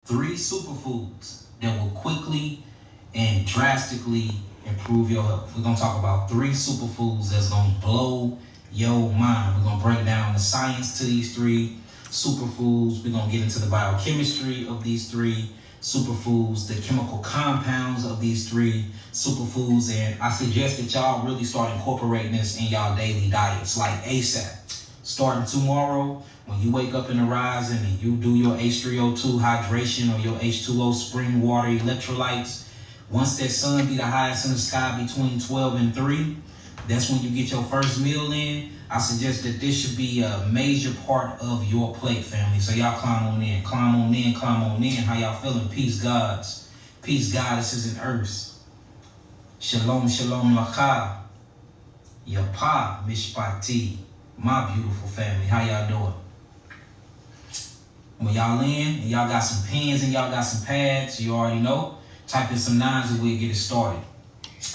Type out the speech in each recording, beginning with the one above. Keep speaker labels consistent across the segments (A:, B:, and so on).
A: 3 superfoods that will quickly and drastically improve your health. We're gonna talk about 3 superfoods that's gonna blow your mind. We're gonna break down the science to these 3 superfoods. We're gonna get into the biochemistry of these 3 superfoods, the chemical compounds of these 3 superfoods, and I suggest that y'all really start incorporating this in y'all daily diets, like ASAP. Starting tomorrow, when you wake up in the rising and you do your H3O2 hydration or your H2O spring water electrolytes, once that sun be the highest in the sky between 12 and 3, that's when you get your first meal in. I suggest that this should be a major part of your plate, family. So y'all climb on in, climb on in, climb on in. How y'all feeling? Peace, gods. Peace, goddesses and earths. Shalom, shalom, lacha. Yapa, mishpati. My beautiful family. How y'all doing? When y'all in and y'all got some pens and y'all got some pads, you already know. Type in some 9s and we'll get it started.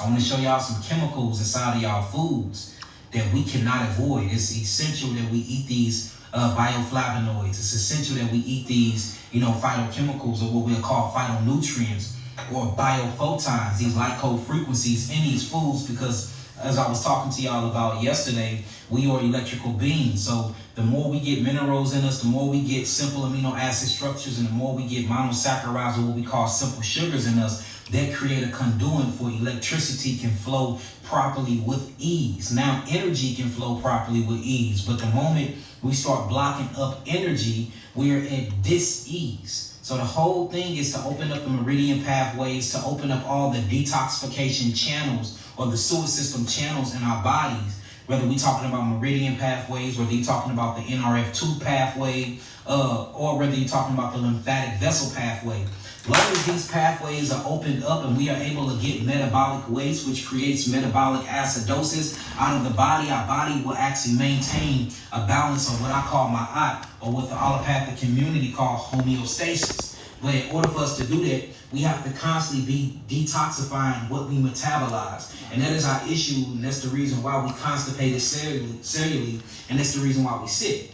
A: I want to show y'all some chemicals inside of y'all foods that we cannot avoid. It's essential that we eat these bioflavonoids. It's essential that we eat these, phytochemicals, or what we'll call phytonutrients or biophotons, these light code frequencies in these foods, because as I was talking to y'all about yesterday, we are electrical beings. So the more we get minerals in us, the more we get simple amino acid structures, and the more we get monosaccharides, or what we call simple sugars in us, that create a conduit for electricity can flow properly with ease. Now energy can flow properly with ease, but the moment we start blocking up energy, we are at dis-ease. So the whole thing is to open up the meridian pathways, to open up all the detoxification channels or the sewer system channels in our bodies, whether we're talking about meridian pathways, whether you're talking about the NRF2 pathway, or whether you're talking about the lymphatic vessel pathway. As long as these pathways are opened up and we are able to get metabolic waste, which creates metabolic acidosis out of the body, our body will actually maintain a balance of what I call my ot, or what the allopathic community call homeostasis. But in order for us to do that, we have to constantly be detoxifying what we metabolize. And that is our issue, and that's the reason why we constipated cellularly, and that's the reason why we sick.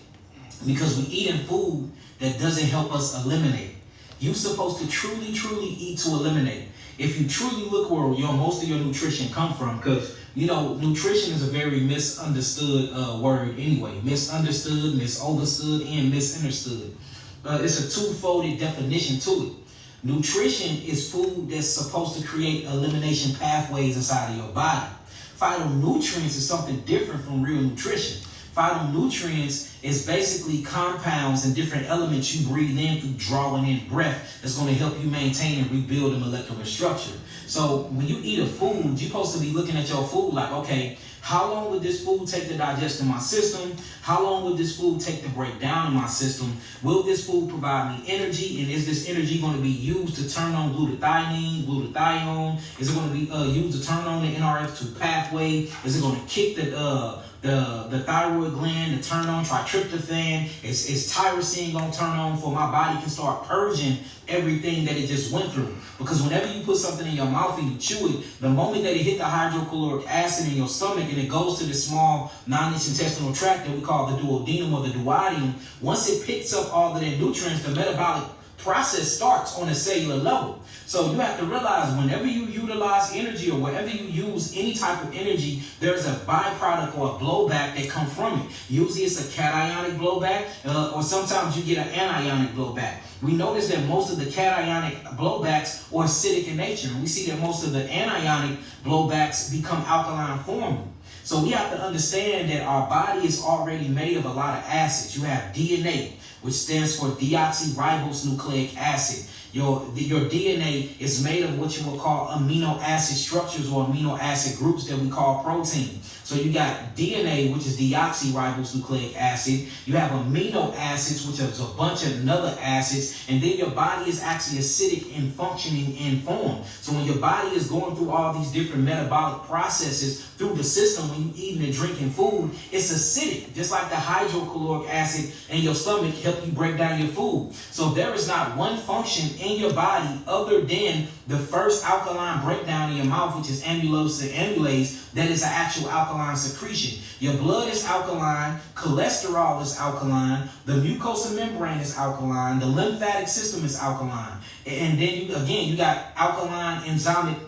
A: Because we eat in food that doesn't help us eliminate. You're supposed to truly, truly eat to eliminate. If you truly look where most of your nutrition come from, because nutrition is a very misunderstood word anyway. Misunderstood, misunderstood, and misunderstood. It's a two-folded definition to it. Nutrition is food that's supposed to create elimination pathways inside of your body. Phytonutrients is something different from real nutrition. Phytonutrients is basically compounds and different elements you breathe in through drawing in breath that's going to help you maintain and rebuild the molecular structure. So when you eat a food, you're supposed to be looking at your food like, okay, how long would this food take to digest in my system? How long would this food take to break down in my system? Will this food provide me energy? And is this energy going to be used to turn on glutathione? Is it going to be used to turn on the NRF2 pathway? Is it going to kick the thyroid gland to turn on tryptophan? Is tyrosine going to turn on for my body can start purging everything that it just went through? Because whenever you put something in your mouth and you chew it, the moment that it hit the hydrochloric acid in your stomach and it goes to the small non-inch intestinal tract that we call the duodenum or the duodenum, once it picks up all of the nutrients, the metabolic process starts on a cellular level. So you have to realize whenever you utilize energy or wherever you use any type of energy, there's a byproduct or a blowback that comes from it. Usually it's a cationic blowback, or sometimes you get an anionic blowback. We notice that most of the cationic blowbacks are acidic in nature. We see that most of the anionic blowbacks become alkaline forming. So we have to understand that our body is already made of a lot of acids. You have DNA, which stands for deoxyribose nucleic acid. Your DNA is made of what you will call amino acid structures or amino acid groups that we call protein. So you got DNA, which is deoxyribose nucleic acid. You have amino acids, which is a bunch of other acids. And then your body is actually acidic in functioning in form. So when your body is going through all these different metabolic processes through the system, when you're eating and drinking food, it's acidic. Just like the hydrochloric acid in your stomach help you break down your food. So there is not one function in your body other than the first alkaline breakdown in your mouth, which is amylose and amylase, that is an actual alkaline secretion. Your blood is alkaline, cholesterol is alkaline, the mucosal membrane is alkaline, the lymphatic system is alkaline. And then you got alkaline enzymic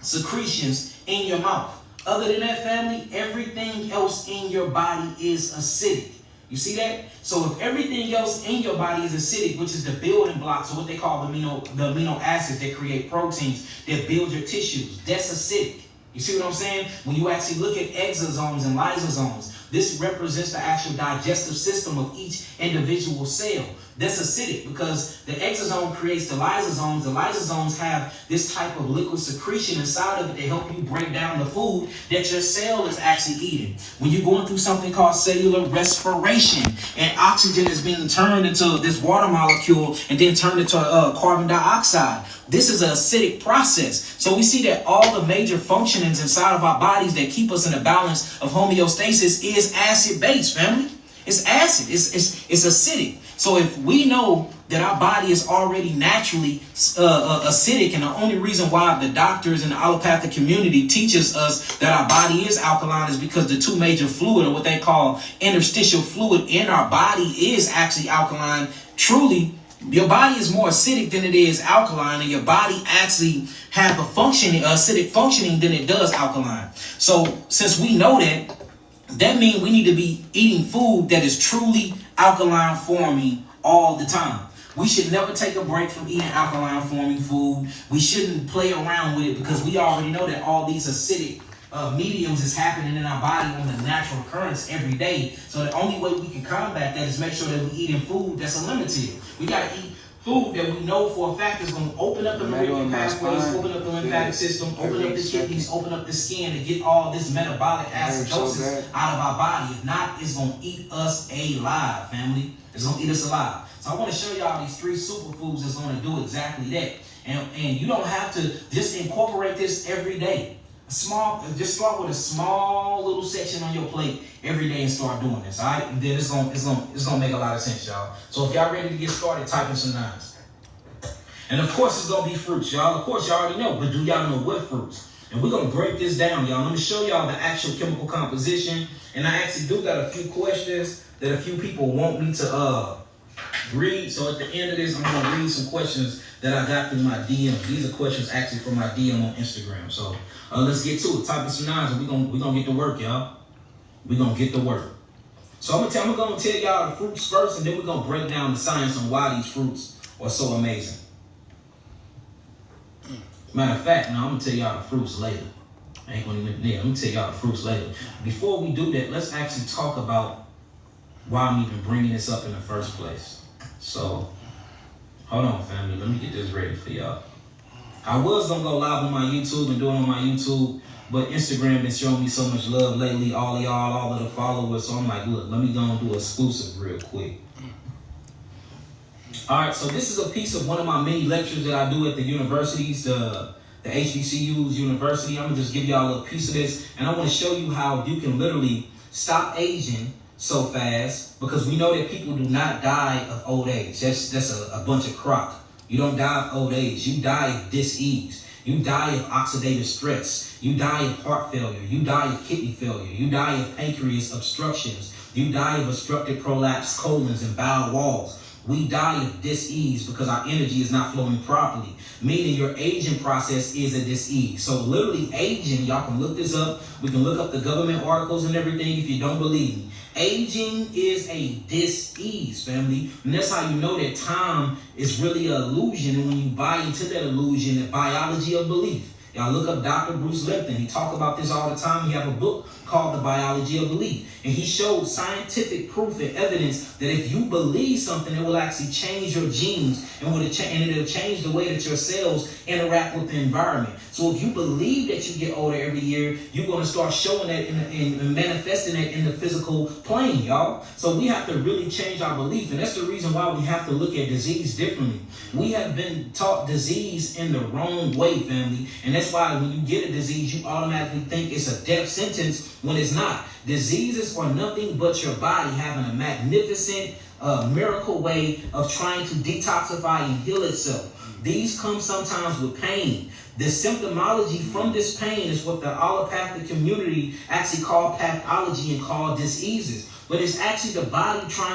A: secretions in your mouth. Other than that, family, everything else in your body is acidic. You see that? So if everything else in your body is acidic, which is the building blocks, or what they call the amino acids that create proteins that build your tissues, that's acidic. You see what I'm saying? When you actually look at exosomes and lysosomes, this represents the actual digestive system of each individual cell. That's acidic because the exosome creates the lysosomes. The lysosomes have this type of liquid secretion inside of it to help you break down the food that your cell is actually eating. When you're going through something called cellular respiration and oxygen is being turned into this water molecule and then turned into carbon dioxide, this is an acidic process. So we see that all the major functionings inside of our bodies that keep us in a balance of homeostasis is acid-based, family. It's acid. It's acidic. So if we know that our body is already naturally acidic, and the only reason why the doctors and the allopathic community teaches us that our body is alkaline is because the two major fluid, or what they call interstitial fluid in our body, is actually alkaline. Truly, your body is more acidic than it is alkaline, and your body actually have a acidic functioning than it does alkaline. So since we know that, that means we need to be eating food that is truly alkaline forming all the time. We should never take a break from eating alkaline forming food. We shouldn't play around with it because we already know that all these acidic mediums is happening in our body on the natural occurrence every day. So the only way we can combat that is make sure that we're eating food that's eliminative. We got to eat food that we know for a fact is going to open up the meridian pathways, open up the lymphatic system, open up the kidneys, open up the skin to get all this metabolic acidosis out of our body. If not, it's going to eat us alive, family. It's going to eat us alive. So I want to show y'all these 3 superfoods that's going to do exactly that. And you don't have to just incorporate this every day. Just start with a small little section on your plate every day and start doing this, all right? And then it's gonna make a lot of sense, y'all. So if y'all ready to get started, type in some 9s. And of course, it's gonna be fruits, y'all. Of course, y'all already know, but do y'all know what fruits? And we're gonna break this down, y'all. Let me show y'all the actual chemical composition. And I actually do got a few questions that a few people want me to read. So at the end of this, I'm gonna read some questions that I got through my DM. These are questions actually from my DM on Instagram. So let's get to it. Type in some 9s and we're gonna get to work, y'all. We're gonna get to work. So I'm gonna tell y'all the fruits first, and then we're gonna break down the science on why these fruits are so amazing. Matter of fact, now I'm gonna tell y'all the fruits later. I ain't gonna even there. I'm gonna tell y'all the fruits later. Before we do that, let's actually talk about why I'm even bringing this up in the first place. So, hold on, family. Let me get this ready for y'all. I was gonna go live on my YouTube and do it on my YouTube, but Instagram been showing me so much love lately, all of y'all, all of the followers. So I'm like, look, let me go and do an exclusive real quick. All right, so this is a piece of one of my many lectures that I do at the universities, the HBCU's university. I'm gonna just give y'all a little piece of this, and I want to show you how you can literally stop aging so fast, because we know that people do not die of old age. That's a bunch of crock. You don't die of old age. You die of dis-ease. You die of oxidative stress. You die of heart failure. You die of kidney failure. You die of pancreas obstructions. You die of obstructive prolapse colons and bowel walls. We die of dis-ease because our energy is not flowing properly, meaning your aging process is a dis-ease. So literally aging, y'all can look this up. We can look up the government articles and everything if you don't believe me. Aging is a dis-ease, family. And that's how you know that time is really an illusion. And when you buy into that illusion, the biology of belief. Y'all look up Dr. Bruce Lipton. He talk about this all the time. He have a book called The Biology of Belief. And he showed scientific proof and evidence that if you believe something, it will actually change your genes and it'll change the way that your cells interact with the environment. So if you believe that you get older every year, you're going to start showing that and manifesting it in the physical plane, y'all. So we have to really change our belief. And that's the reason why we have to look at disease differently. We have been taught disease in the wrong way, family. And that's why when you get a disease, you automatically think it's a death sentence when it's not. Diseases are nothing but your body having a magnificent miracle way of trying to detoxify and heal itself. These come sometimes with pain. The symptomology from this pain is what the allopathic community actually call pathology and call diseases. But it's actually the body trying